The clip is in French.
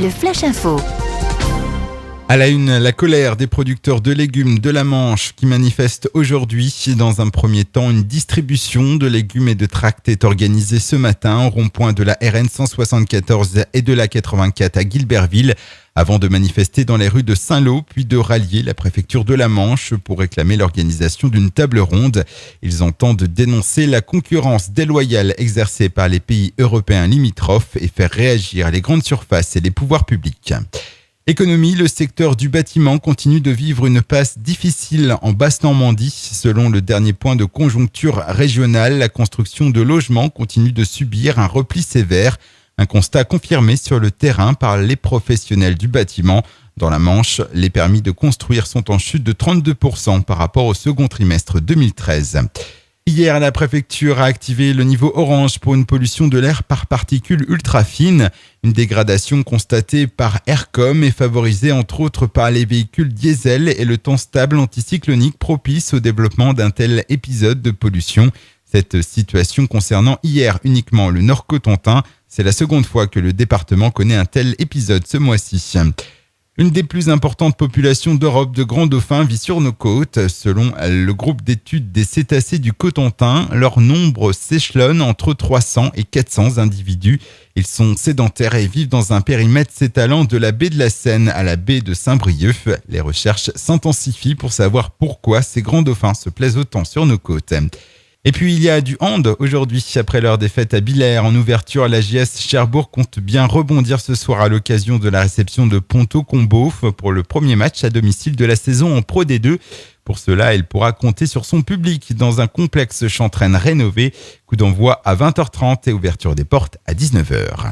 Le Flash Info. À la une, la colère des producteurs de légumes de la Manche qui manifestent aujourd'hui. Dans un premier temps, une distribution de légumes et de tracts est organisée ce matin au rond-point de la RN 174 et de la 84 à Guilberville, avant de manifester dans les rues de Saint-Lô, puis de rallier la préfecture de la Manche pour réclamer l'organisation d'une table ronde. Ils entendent dénoncer la concurrence déloyale exercée par les pays européens limitrophes et faire réagir les grandes surfaces et les pouvoirs publics. Économie, le secteur du bâtiment continue de vivre une passe difficile en Basse-Normandie. Selon le dernier point de conjoncture régionale, la construction de logements continue de subir un repli sévère. Un constat confirmé sur le terrain par les professionnels du bâtiment. Dans la Manche, les permis de construire sont en chute de 32% par rapport au second trimestre 2013. Hier, la préfecture a activé le niveau orange pour une pollution de l'air par particules ultra fines. Une dégradation constatée par Aircom et favorisée entre autres par les véhicules diesel et le temps stable anticyclonique propice au développement d'un tel épisode de pollution. Cette situation concernant hier uniquement le Nord-Cotentin, c'est la seconde fois que le département connaît un tel épisode ce mois-ci. Une des plus importantes populations d'Europe de grands dauphins vit sur nos côtes. Selon le groupe d'études des cétacés du Cotentin, leur nombre s'échelonne entre 300 et 400 individus. Ils sont sédentaires et vivent dans un périmètre s'étalant de la baie de la Seine à la baie de Saint-Brieuc. Les recherches s'intensifient pour savoir pourquoi ces grands dauphins se plaisent autant sur nos côtes. Et puis il y a du hand aujourd'hui. Après leur défaite à Billère en ouverture, la JS Cherbourg compte bien rebondir ce soir à l'occasion de la réception de Ponto Combo pour le premier match à domicile de la saison en Pro D2. Pour cela, elle pourra compter sur son public dans un complexe Chantraine rénové. Coup d'envoi à 20h30 et ouverture des portes à 19h.